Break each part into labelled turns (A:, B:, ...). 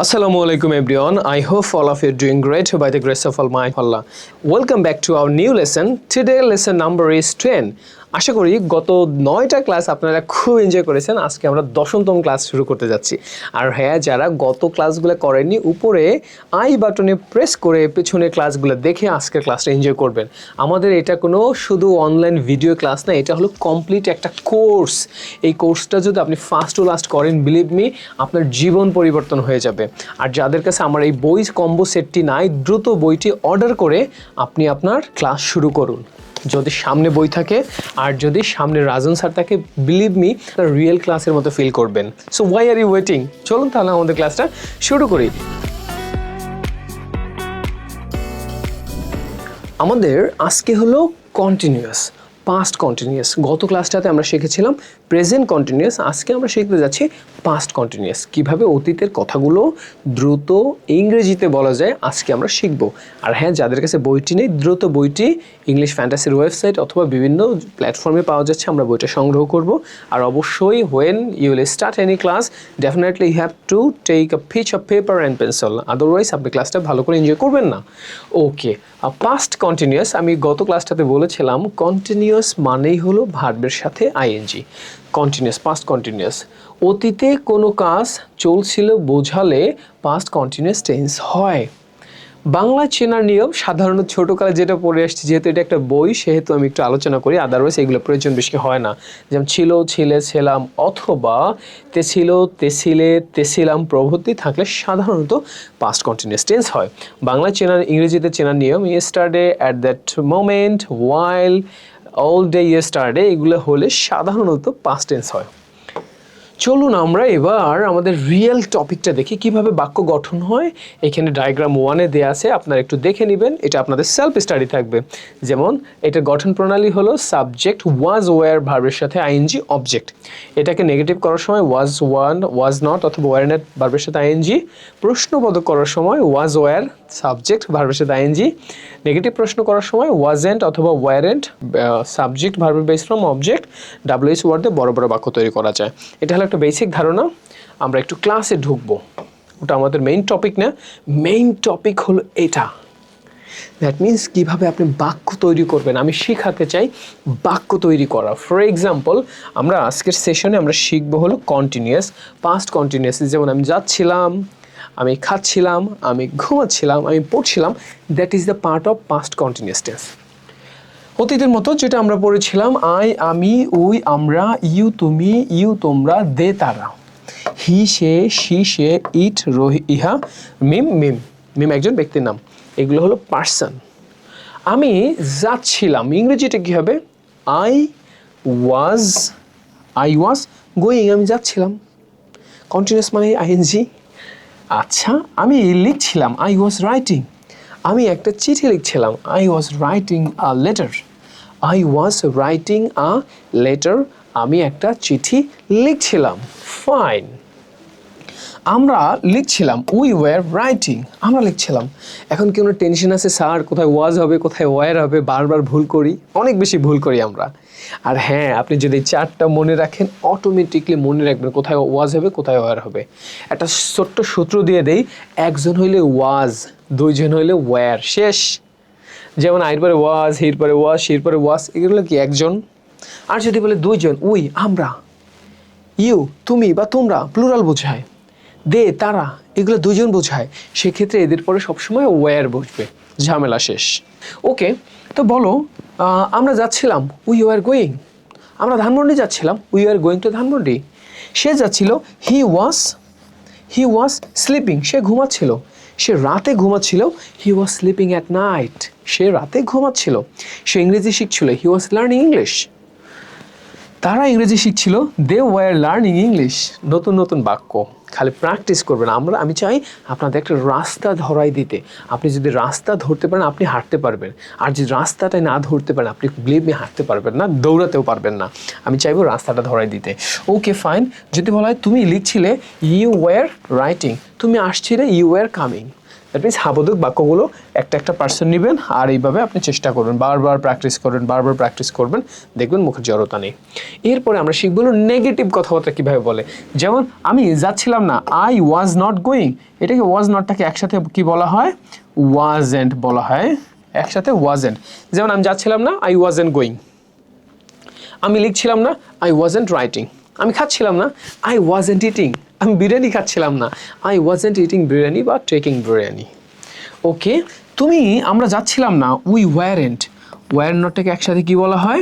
A: Assalamualaikum everyone. I hope all of you are doing great by the grace of Almighty Allah. Welcome back to our new lesson. Today lesson number is 10. আশা করি গত 9টা class আপনারা খুব enjoy করেছেন। আজকে আমরা 10তম class শুরু করতে যাচ্ছি। আর হ্যাঁ, যারা গত ক্লাসগুলো করেননি উপরে আই বাটনে প্রেস করে পেছনের ক্লাসগুলো দেখে আজকের ক্লাসটা এনজয় করবেন। আমাদের এটা কোনো শুধু অনলাইন ভিডিও ক্লাস না, এটা হলো কমপ্লিট একটা কোর্স। এই কোর্সটা যদি আপনি ফার্স্ট টু লাস্ট করেন, বিলিভ মি, আপনার জীবন পরিবর্তন হয়ে যাবে। আর যাদের কাছে আমার এই বই কম্বো সেটটি নাই, দ্রুত বইটি অর্ডার করে আপনি আপনার ক্লাস শুরু করুন। যদি সামনে বই থাকে আর যদি সামনে রাজন স্যার থাকে, বিলিভ মি, তার রিয়েল ক্লাসের মতো ফিল করবেন। So why are you waiting? চলুন তাহলে আমাদের ক্লাসটা শুরু করি। আমাদের আজকে হলো কন্টিনিউয়াস, পাস্ট কন্টিনিউয়াস। গত ক্লাসটাতে আমরা শিখেছিলাম প্রেজেন্ট কন্টিনিউয়াস, আজকে আমরা শিখতে যাচ্ছি পাস্ট কন্টিনিউয়াস। কীভাবে অতীতের কথাগুলো দ্রুত ইংরেজিতে বলা যায় আজকে আমরা শিখব। আর হ্যাঁ, যাদের কাছে বইটি নেই, দ্রুত বইটি ইংলিশ ফ্যান্টাসির ওয়েবসাইট অথবা বিভিন্ন প্ল্যাটফর্মে পাওয়া যাচ্ছে, আমরা বইটা সংগ্রহ করব। আর অবশ্যই when you will start any class, definitely you have to take a piece of paper and pencil, otherwise আপনি ক্লাসটা ভালো করে এনজয় করবেন না। ওকে, পাস্ট কন্টিনিউয়াস, আমি গত ক্লাসটাতে বলেছিলাম কন্টিনিউয়াস মানেই হলো ভার্বের সাথে আইএনজি। কন্টিনিউয়াস, পাস্ট কন্টিনিউয়াস, অতীতে কোনো কাজ চলছিল বোঝালে পাস্ট কন্টিনিউয়াস টেন্স হয়। বাংলা চেনার নিয়ম সাধারণত ছোটোকালে যেটা পড়ে আসছি, যেহেতু এটা একটা বই সেহেতু আমি একটু আলোচনা করি, আদারওয়াইজ এগুলো প্রয়োজন বেশি হয় না। যেমন ছিল, ছিলে, ছিলাম অথবা তে ছিল, তেছিলে, তেছিলাম প্রভৃতি থাকলে সাধারণত পাস্ট কন্টিনিউয়াস টেন্স হয়। বাংলা চেনার, ইংরেজিতে চেনার নিয়ম yesterday, at that moment, while, all day, yesterday, এগুলো হলে সাধারণত পাস্ট টেন্স হয়। চলুন আমরা এবার আমাদের রিয়েল টপিকটা দেখি, কিভাবে বাক্য গঠন হয়। এখানে ডায়াগ্রাম 1-এ দেওয়া আছে, আপনারা একটু দেখে নেবেন, এটা আপনাদের সেলফ স্টাডি থাকবে। যেমন এটার গঠন প্রণালী হলো সাবজেক্ট ওয়াজ ওয়্যার ভার্বের সাথে আইএনজি অবজেক্ট। এটাকে নেগেটিভ করার সময় ওয়াজ ওয়ান, ওয়াজ নট অথবা ওয়্যার নট ভার্বের সাথে আইএনজি। প্রশ্নবোধক করার সময় ওয়াজ ওয়্যার সাবজেক্ট ভার্বের সাথে আইএনজি। নেগেটিভ প্রশ্ন করার সময় ওয়াজেন্ট অথবা ওয়ারেন্ট সাবজেক্ট ভার্বের base from object. WH word দিয়ে বড় বড় বাক্য তৈরি করা যায়। এটা হলো একটা বেসিক ধারণা। আমরা একটু ক্লাসে ঢুকবো, ওটা আমাদের মেইন টপিক না। মেইন টপিক হলো এটা, দ্যাট মিনস কীভাবে আপনি বাক্য তৈরি করবেন। আমি শেখাতে চাই বাক্য তৈরি করা। ফর এক্সাম্পল, আমরা আজকের সেশনে আমরা শিখবো হলো কন্টিনিউয়াস, পাস্ট কন্টিনিউয়াস। যেমন আমি যাচ্ছিলাম, আমি খাচ্ছিলাম, আমি ঘুমাচ্ছিলাম, আমি পড়ছিলাম, that is the part of past continuous tense. অতীতের মতো যেটা আমরা পড়েছিলাম, আই, আমি, উই, আমরা, ইউ, তুমি, ইউ, তোমরা, দে, তারা, হি, সে, সি, সে, ইট, রোহি, ইহা, মিম, মিম, মিম একজন ব্যক্তির নাম, এগুলো হলো পার্সন। আমি যাচ্ছিলাম, ইংরেজিটা কী হবে? আই ওয়াজ গোয়িং, আমি যাচ্ছিলাম, কন্টিনিউয়াস মানে আইএনজি। আচ্ছা, আমি লিখছিলাম, আই ওয়াজ রাইটিং, আমি একটা চিঠি লিখছিলাম, I was writing a letter, I was writing a letter, আমি একটা চিঠি লিখছিলাম। ফাইন, আমরা লিখছিলাম, উই ওয়ার রাইটিং, আমরা লিখছিলাম। এখন কি কোনো টেনশন আছে স্যার কোথায় ওয়াজ হবে কোথায় ওয়ার হবে? বারবার ভুল করি, অনেক বেশি ভুল করি আমরা। আর হ্যাঁ, আপনি যদি চারটা মনে রাখেন, অটোমেটিকলি মনে রাখবেন কোথায় ওয়াজ হবে কোথায় ওয়ার হবে। একটা ছোট্ট সূত্র দিয়ে দেই, একজন হইলে ওয়াজ, দুইজন হইলে ওয়ার, শেষ। যেমন আইর পরে ওয়াজ, হির পরে ওয়াজ, শির পরে ওয়াজ, এগুলো কি একজন। আর যদি বলে দুইজন, উই, আমরা, ইউ, তুমি বা তোমরা, প্লুরাল বোঝায়, দে, তারা, এগুলো দুজন বোঝায়, সেক্ষেত্রে এদের পরে সবসময় ওয়্যার বসবে, ঝামেলা শেষ। ওকে, তো বলো, আমরা যাচ্ছিলাম, উই ওয়ার গোয়িং, আমরা ধানমন্ডি যাচ্ছিলাম, we were going to Dhanmondi. সে যাচ্ছিল, হি ওয়াজ স্লিপিং, সে ঘুমাচ্ছিল, সে রাতে ঘুমাচ্ছিল, he was sleeping at night, সে রাতে ঘুমাচ্ছিল। সে ইংরেজি শিখছিল, হি ওয়াজ লার্নিং ইংলিশ। তারা ইংরেজি শিখছিল, দে ওয়ার লার্নিং ইংলিশ। নতুন নতুন বাক্য খালি প্র্যাকটিস করবেন। আমি চাই আপনাদের একটা রাস্তা ধরাই দিতে। আপনি যদি রাস্তা ধরতে পারেন আপনি হাঁটতে পারবেন, আর যদি রাস্তাটাই না ধরতে পারেন আপনি বিলিভ মি হাঁটতে পারবেন না, দৌড়াতেও পারবেন না। আমি চাইবো রাস্তাটা ধরাই দিতে। ওকে ফাইন, যদি বলা হয় তুমি লিখছিলে, ইউ ওয়ার রাইটিং, তুমি আসছিলে, you were coming, that means হাবোধক বাক্যগুলো একটা পার্সন নেবেন আর এইভাবে আপনি চেষ্টা করবেন, বারবার প্র্যাকটিস করবেন, দেখবেন মুখের জড়তা নেই। এরপরে আমরা শিখব নেগেটিভ কথাবার্তা কীভাবে বলে। যেমন আমি যাচ্ছিলাম না, আই ওয়াজ নট গোয়িং, এটাকে ওয়াজ নটটাকে একসাথে কি বলা হয়, ওয়াজেন্ট বলা হয়, একসাথে ওয়াজেন্ট। যেমন আমি যাচ্ছিলাম না, আই ওয়াজেন্ট গোয়িং। আমি লিখছিলাম না, আই ওয়াজেন্ট রাইটিং। আমি খাচ্ছিলাম না, আই ওয়াজেন্ট ইটিং। আমি বিরিয়ানি খাচ্ছিলাম না, আই ওয়াজেন্ট ইটিং বিরিয়ানি বা টেকিং বিরিয়ানি। ওকে, আমরা যাচ্ছিলাম না, উই ওয়ারেন্ট। ওয়ার নটটাকে একসাথে কি বলা হয়,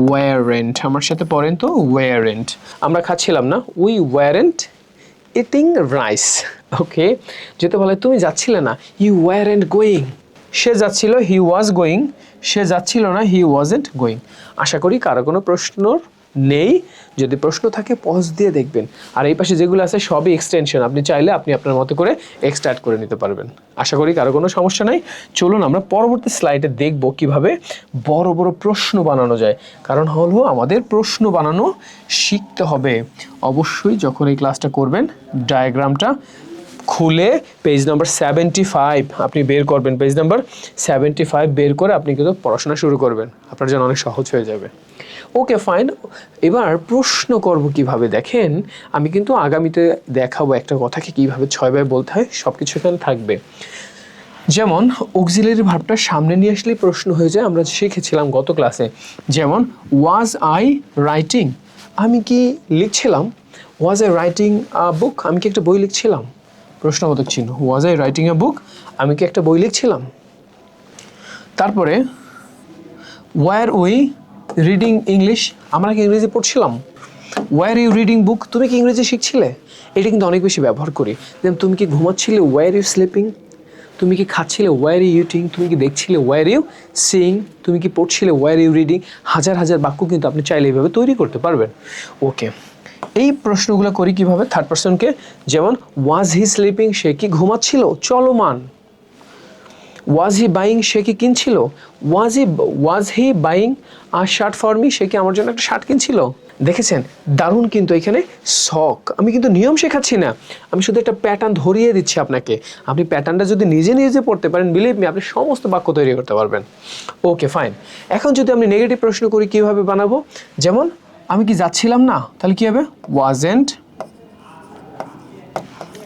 A: ওয়ারেন্ট। আমার সাথে পড়েন তো, ওয়ারেন্ট। আমরা খাচ্ছিলাম না, উই ওয়ারেন্ট ইটিং রাইস। ওকে, যেতে বলে তুমি যাচ্ছিলে না, ইউ ওয়ারেন্ট গোয়িং। সে যাচ্ছিল, হি ওয়াজ গোয়িং। সে যাচ্ছিল না, হি ওয়াজেন্ট গোয়িং। আশা করি কারো কোনো প্রশ্ন নেই। যদি প্রশ্ন থাকে পজ দিয়ে দেখবেন। আর এই পাশে যেগুলো আছে সবই এক্সটেনশন, আপনি চাইলে আপনি আপনার মতো করে এক্সট্রাক্ট করে নিতে পারবেন। আশা করি কারো কোনো সমস্যা নাই। চলুন আমরা পরবর্তী স্লাইডে দেখব কিভাবে বড় বড় প্রশ্ন বানানো যায়। কারণ হলো আমাদের প্রশ্ন বানানো শিখতে হবে। অবশ্যই যখন এই ক্লাসটা করবেন, ডায়াগ্রামটা খুলে পেজ নাম্বার 75 আপনি বের করবেন। পেজ নাম্বার 75 বের করে আপনি কিন্তু পড়াশোনা শুরু করবেন, আপনার জন্য অনেক সহজ হয়ে যাবে। ওকে ফাইন, এবার প্রশ্ন করব কিভাবে। দেখেন, আমি কিন্তু আগামীতে দেখাবো একটা কথাকে কিভাবে 6 ভাবে বলতে হয়, সব কিছু এখানে থাকবে। যেমন অক্সিলারি ভার্বটা সামনে নিয়ে আসলেই প্রশ্ন হয়ে যায়, আমরা শিখেছিলাম গত ক্লাসে। যেমন ওয়াজ আই রাইটিং, আমি কি লিখছিলাম। ওয়াজ আই রাইটিং আ বুক, আমি কি একটা বই লিখছিলাম। প্রশ্নবোধক চিহ্ন, ওয়াজ আই রাইটিং এ বুক, আমি কি একটা বই লিখছিলাম। তারপরে ওয়ার উই রিডিং ইংলিশ, আমরা কি ইংরেজি পড়ছিলাম। ওয়ার ইউ রিডিং বুক, তুমি কি ইংরেজি শিখছিলে। এটা কিন্তু অনেক বেশি ব্যবহার করি। যেমন তুমি কি ঘুমাচ্ছিলে, ওয়ার ইউ স্লিপিং। তুমি কি খাচ্ছিলে, ওয়ার ইউ ইটিং। তুমি কি দেখছিলে, ওয়ার ইউ সিইং। তুমি কি পড়ছিলে, ওয়ার ইউ রিডিং। হাজার হাজার বাক্য কিন্তু আপনি চাইলে এইভাবে তৈরি করতে পারবেন। ওকে, এই প্রশ্নগুলো করি কিভাবে, থার্ড পারসনকে। যেমন ওয়াজ হি স্লিপিং, সে কি ঘুমাচ্ছিল, চলমান। ওয়াজ হি বাইং, সে কি কিনছিল। Was he buying a shirt for me, সে কি আমার জন্য একটা শার্ট কিনছিল। দেখেছেন, দারুণ কিন্তু এখানে শখ। আমি কিন্তু নিয়ম শেখাচ্ছি না, আমি শুধু একটা প্যাটার্ন ধরিয়ে দিচ্ছি আপনাকে। আপনি প্যাটার্নটা যদি নিজে নিজে পড়তে পারেন, বিলিভ মি, আপনি সমস্ত বাক্য তৈরি করতে পারবেন। ওকে ফাইন, এখন যদি আমি নেগেটিভ প্রশ্ন করি কিভাবে বানাবো। যেমন আমি কি যাচ্ছিলাম না, তাহলে কি হবে, ওয়াজেন্ট।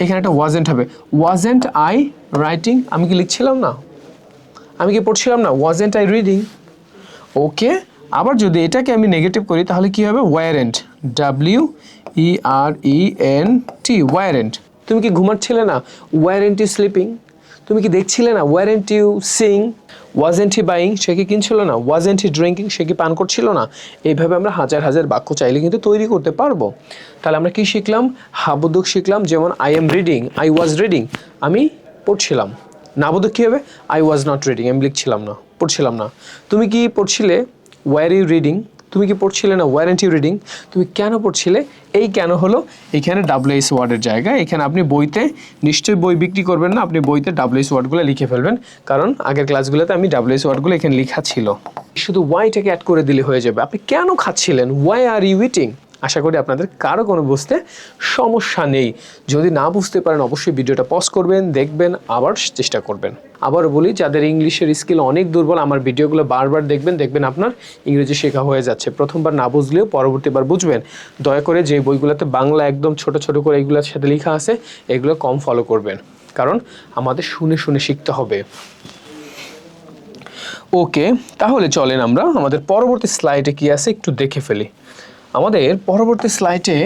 A: এখানে একটা ওয়াজেন্ট হবে, ওয়াজেন্ট আই রাইটিং, আমি কি লিখছিলাম না। আমি কি পড়ছিলাম না, ওয়াজেন্ট আই রিডিং। ওকে, আবার যদি এটাকে আমি নেগেটিভ করি তাহলে কি হবে, ওয়ারেন্ট, WERENT, ওয়ারেন্ট। তুমি কি ঘুমাচ্ছিলে না, ওয়ারেন্ট ইউ স্লিপিং। তুমি কি দেখছিলে না, weren't you seeing. Wasn't he buying, সে কি কিনছিল না। ওয়াজেন্ট হি ড্রিঙ্কিং, সে কি পান করছিল না। এইভাবে আমরা হাজার হাজার বাক্য চাইলে কিন্তু তৈরি করতে পারবো। তাহলে আমরা কি শিখলাম, হাবোধক শিখলাম। যেমন I am reading, I was reading, আমি পড়ছিলাম। নাবোধক কী হবে, আই ওয়াজ নট রিডিং, আমি লিখছিলাম না, পড়ছিলাম না। তুমি কি পড়ছিলে, ওয়ার ইউ রিডিং। তুমি কি পড়ছিলে না, ওয়ারেন্ট ইউ রিডিং। তুমি কেন পড়ছিলে, এই কেন হলো এখানে WS ওয়ার্ডের জায়গা। এখানে আপনি বইতে নিশ্চয়ই বই বিক্রি করবেন না, আপনি বইতে WS ওয়ার্ডগুলো লিখে ফেলবেন, কারণ আগের ক্লাসগুলোতে আমি WS ওয়ার্ডগুলো এখানে লেখা ছিল। শুধু ওয়াইটাকে অ্যাড করে দিলে হয়ে যাবে। আপনি কেন খাচ্ছিলেন, ওয়াই আর ইউ ইটিং। আশা করি আপনাদের কারো কোনো বুঝতে সমস্যা নেই। যদি না বুঝতে পারেন অবশ্যই ভিডিওটা পজ করবেন, দেখবেন, আবার চেষ্টা করবেন। আবার বলি, যাদের ইংলিশের স্কিল অনেক দুর্বল, আমার ভিডিওগুলো বারবার দেখবেন আপনার ইংরেজি শেখা হয়ে যাচ্ছে। প্রথমবার না বুঝলেও পরবর্তীবার বুঝবেন। দয়া করে যে বইগুলোতে বাংলা একদম ছোট ছোট করে এইগুলোর সাথে লেখা আছে, এগুলো কম ফলো করবেন, কারণ আমাদের শুনে শুনে শিখতে হবে। ওকে, তাহলে চলেন আমরা আমাদের পরবর্তী স্লাইডে কি আছে একটু দেখে ফেলি। আমাদের পরবর্তী স্লাইডে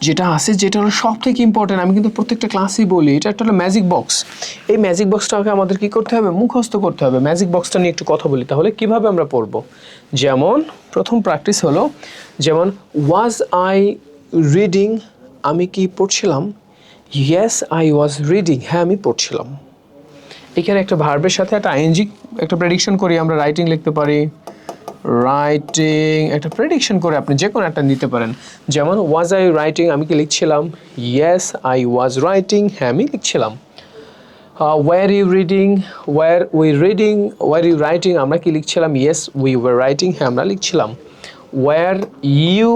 A: যেটা আছে, যেটা হলো সব থেকে ইম্পর্টেন্ট, আমি কিন্তু প্রত্যেকটা ক্লাসেই বলি, এটা একটা হলো ম্যাজিক বক্স। এই ম্যাজিক বক্সটাকে আমাদের কি করতে হবে, মুখস্থ করতে হবে। ম্যাজিক বক্সটা নিয়ে একটু কথা বলি, তাহলে কিভাবে আমরা পড়ব। যেমন প্রথম প্র্যাকটিস হলো, যেমন ওয়াজ আই রিডিং, আমি কি পড়ছিলাম। ইয়েস আই ওয়াজ রিডিং, হ্যাঁ আমি পড়ছিলাম। এখানে একটা ভার্বের সাথে একটা আইএনজি একটা প্রেডিকশন করি, আমরা রাইটিং লিখতে পারি। রাইটিং একটা প্রেডিকশন করে আপনি যে কোনো একটা নিতে পারেন। যেমন ওয়াজ আই রাইটিং, আমি কি লিখছিলাম। ইয়েস আই ওয়াজ রাইটিং, হ্যাঁ আমি লিখছিলাম। Were you reading, were you writing, আমরা কি লিখছিলাম। ইয়েস উই ওয়ার রাইটিং, হ্যাঁ আমরা লিখছিলাম। ওয়ার ইউ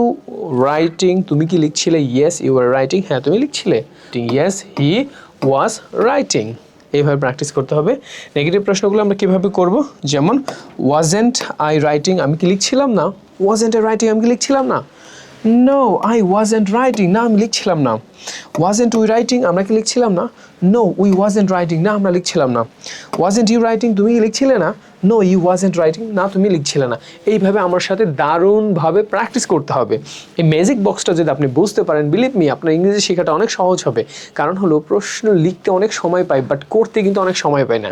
A: রাইটিং, তুমি কি লিখছিলে? ইয়েস ইউ আর রাইটিং, হ্যাঁ তুমি লিখছিলে। Yes he was writing. এইভাবে প্র্যাকটিস করতে হবে। নেগেটিভ প্রশ্নগুলো আমরা কীভাবে করব? যেমন ওয়াজেন্ট আই রাইটিং, আমি কি লিখছিলাম না? ওয়াজেন্ট আই রাইটিং, আমি কি লিখছিলাম না? নো আই ওয়াজেন্ট রাইটিং, না আমি লিখছিলাম না। ওয়াজেন্ট উই রাইটিং, আমরা কি লিখছিলাম না? নো উই ওয়াজেন্ট রাইটিং, না আমরা লিখছিলাম না। ওয়াজেন্ট ইউ রাইটিং, তুমি কি লিখছিলে না? নো ইউ ওয়াজেন্ট রাইটিং, না তুমি লিখছিলে না। এইভাবে আমার সাথে দারুণভাবে প্র্যাকটিস করতে হবে। এই ম্যাজিক বক্সটা যদি আপনি বুঝতে পারেন, বিলিভ মি, আপনার ইংরেজি শেখাটা অনেক সহজ হবে। কারণ হলো প্রশ্ন লিখতে অনেক সময় পাই, বাট করতে কিন্তু অনেক সময় পাই না।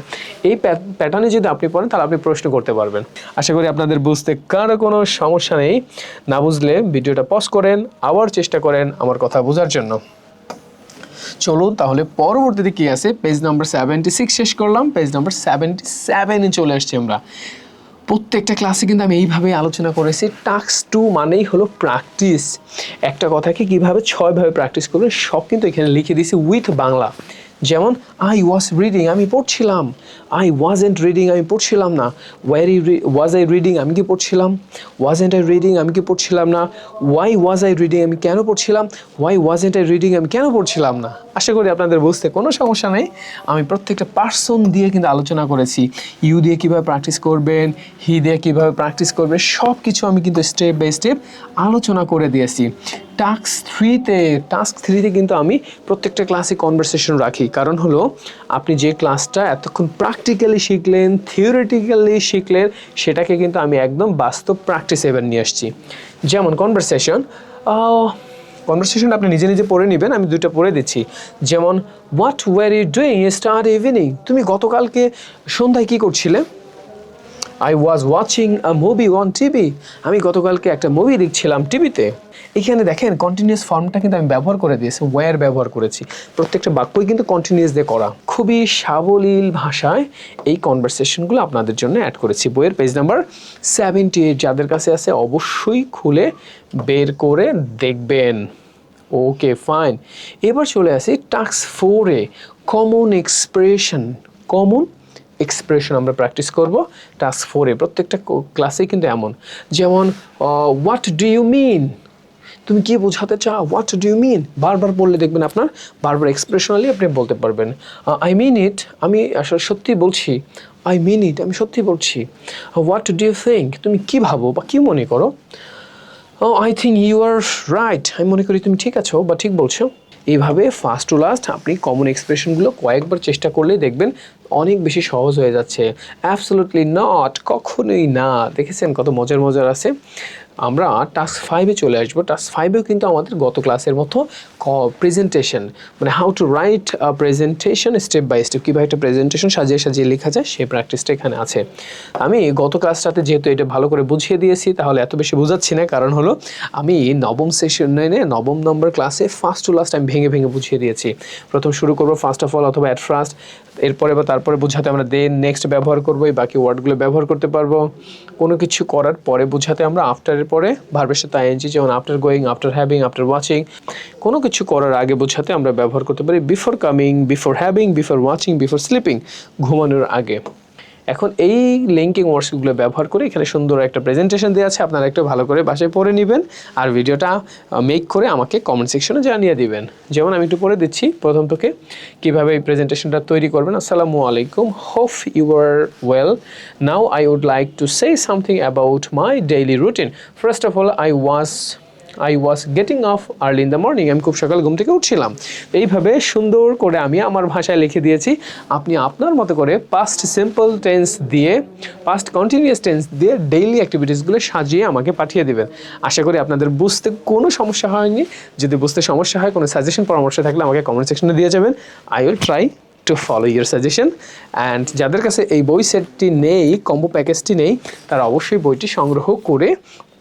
A: এই প্যাটার্নে যদি আপনি পড়েন তাহলে আপনি প্রশ্ন করতে পারবেন। আশা করি আপনাদের বুঝতে কারো কোনো সমস্যা নেই। না বুঝলে ভিডিওটা পজ করেন, আবার চেষ্টা করেন আমার কথা বোঝার জন্য। চলুন তাহলে পরবর্তীতে কি আছে, পেজ নাম্বার 76 শেষ করলাম, পেজ নাম্বার 77-এ চলে আসছি আমরা। প্রত্যেকটা ক্লাসে কিন্তু আমি এইভাবে আলোচনা করেছি। টাস্ক 2 মানেই হলো প্র্যাকটিস। একটা কথাকে কীভাবে 6ভাবে প্র্যাকটিস করবেন সব কিন্তু এখানে লিখে দিয়েছি উইথ বাংলা। যেমন আই ওয়াজ রিডিং, আমি পড়ছিলাম। আই ওয়াজেন্ট রিডিং, আমি পড়ছিলাম না। ওয়াজ আই রিডিং, আমি কি পড়ছিলাম? ওয়াজেন্ট আই রিডিং, আমি কি পড়ছিলাম না? ওয়াই ওয়াজ আই রিডিং, আমি কেন পড়ছিলাম? ওয়াই ওয়াজেন্ট আই রিডিং, আমি কেন পড়ছিলাম না? আশা করি আপনাদের বুঝতে কোনো সমস্যা নেই। আমি প্রত্যেকটা পার্সন দিয়ে কিন্তু আলোচনা করেছি। ইউ দিয়ে কীভাবে প্র্যাকটিস করবেন, হি দিয়ে কীভাবে প্র্যাকটিস করবেন, সব কিছু আমি কিন্তু স্টেপ বাই স্টেপ আলোচনা করে দিয়েছি। টাস্ক থ্রিতে কিন্তু আমি প্রত্যেকটা ক্লাসে কনভারসেশন রাখি। কারণ হলো আপনি যে ক্লাসটা এতক্ষণ প্র্যাকটিক্যালি শিখলেন, থিওরিটিক্যালি শিখলেন, সেটাকে কিন্তু আমি একদম বাস্তব প্র্যাকটিস এবার নিয়ে আসছি। যেমন কনভারসেশন আপনি নিজে নিজে পড়ে নেবেন, আমি 2টা পড়ে দিচ্ছি। যেমন what were you doing yesterday evening, তুমি গতকালকে সন্ধ্যায় কী করছিলে? I was watching a movie on TV, আমি গতকালকে একটা মুভি দেখছিলাম টিভিতে। এখানে দেখেন কন্টিনিউয়াস ফর্মটা কিন্তু আমি ব্যবহার করে দিয়েছি, ওয়্যার ব্যবহার করেছি। প্রত্যেকটা বাক্যই কিন্তু কন্টিনিউয়াস দিয়ে করা। খুবই সাবলীল ভাষায় এই কনভারসেশনগুলো আপনাদের জন্য অ্যাড করেছি। বইয়ের পেজ নাম্বার 78 যাদের কাছে আছে অবশ্যই খুলে বের করে দেখবেন। ওকে ফাইন, এবার চলে আসি টাস্ক 4-এ, কমন এক্সপ্রেশন আমরা প্র্যাকটিস করব টাস্ক 4-এ। প্রত্যেকটা ক্লাসেই কিন্তু এমন। যেমন হোয়াট ডু ইউ মিন, তুমি কি বোঝাতে চাও? হোয়াট ডু ইউ মিন, বারবার বললে দেখবেন আপনার বারবার এক্সপ্রেশনালি আপনি বলতে পারবেন। আই মিন ইট, আমি আসলে সত্যি বলছি। আই মিন ইট, আমি সত্যি বলছি। হোয়াট ডু ইউ থিঙ্ক, তুমি কি ভাবো বা কি মনে করো? I think you are right, আমি মনে করি তুমি ঠিক আছো বা ঠিক বলছো। এইভাবে ফার্স্ট টু লাস্ট আপনি কমন এক্সপ্রেশনগুলো কয়েকবার চেষ্টা করলেই দেখবেন অনেক বেশি সহজ হয়ে যাচ্ছে। অ্যাবসলিউটলি নট, কখনোই না। দেখেছেন কত মজার আছে। আমরা টাস্ক 5-এ চলে আসবো। টাস্ক 5-এও কিন্তু আমাদের গত ক্লাসের মতো প্রেজেন্টেশন, মানে how to write presentation step by step, কীভাবে একটা প্রেজেন্টেশন সাজিয়ে লেখা যায় সেই প্র্যাকটিসটা এখানে আছে। আমি গত ক্লাসটাতে যেহেতু এটা ভালো করে বুঝিয়ে দিয়েছি তাহলে এত বেশি বোঝাচ্ছি না, কারণ হলো আমি নবম নম্বর ক্লাসে ফার্স্ট টু লাস্ট আমি ভেঙে বুঝিয়ে দিয়েছি। প্রথম শুরু করবো ফার্স্ট অফ অল অথবা অ্যাট ফার্স্ট, এরপরে বা তারপরে বোঝাতে আমরা দেন নেক্সট ব্যবহার করবো, এই বাকি ওয়ার্ডগুলো ব্যবহার করতে পারবো। কোনো কিছু করার পরে বোঝাতে আমরা আফটারের পরে ভার্বের সাথে আইএনজি, যেমন after going, after having, after watching. কোনো কিছু করার আগে বোঝাতে আমরা ব্যবহার করতে পারি before coming, before having, before watching, before sleeping, ঘুমানোর আগে। এখন এই লিঙ্কিং ওয়ার্ডসগুলো ব্যবহার করে এখানে সুন্দর একটা প্রেজেন্টেশন দেওয়া আছে, আপনারা একটু ভালো করে বাসায় পড়ে নেবেন আর ভিডিওটা মেক করে আমাকে কমেন্ট সেকশনে জানিয়ে দিবেন। যেমন আমি একটু পড়ে দিচ্ছি প্রথম থেকে কীভাবে এই প্রেজেন্টেশনটা তৈরি করবেন। আসসালামু আলাইকুম, hope you are well. Now I would like to say something about my daily routine. First of all I was getting up early in the morning, আমি খুব সকাল ঘুম থেকে উঠছিলাম। এইভাবে সুন্দর করে আমি আমার ভাষায় লিখে দিয়েছি। আপনি আপনার মতো করে পাস্ট সিম্পল টেন্স দিয়ে, পাস্ট কন্টিনিউয়াস টেন্স দিয়ে ডেইলি অ্যাক্টিভিটিসগুলো সাজিয়ে আমাকে পাঠিয়ে দেবেন। আশা করি আপনাদের বুঝতে কোনো সমস্যা হয়নি। যদি বুঝতে সমস্যা হয়, কোনো সাজেশন পরামর্শ থাকলে আমাকে কমেন্ট সেকশনে দিয়ে যাবেন। I will try to follow your suggestion. And যাদের কাছে এই বই সেটটি নেই, কম্বো প্যাকেজটি নেই, তারা অবশ্যই বইটি সংগ্রহ করে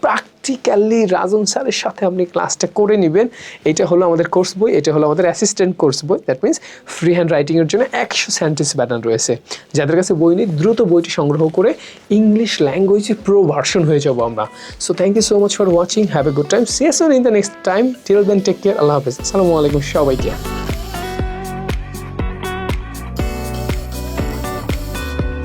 A: প্র্যাকটিক্যালি রাজন স্যারের সাথে আপনি ক্লাসটা করে নেবেন। এটা হলো আমাদের কোর্স বই, এটা হলো আমাদের অ্যাসিস্ট্যান্ট কোর্স বই। দ্যাট মিনস ফ্রি হ্যান্ড রাইটিংয়ের জন্য 100 সেন্টেন্স প্যাটার্ন রয়েছে। যাদের কাছে বই নেই, দ্রুত বইটি সংগ্রহ করে ইংলিশ ল্যাঙ্গুয়েজে প্রো ভার্সন হয়ে যাবো আমরা। So thank you so much for watching, have a good time, see you soon in the next time. Till then take care, আল্লাহ হাফেজ, আসসালামু আলাইকুম সবাইকে।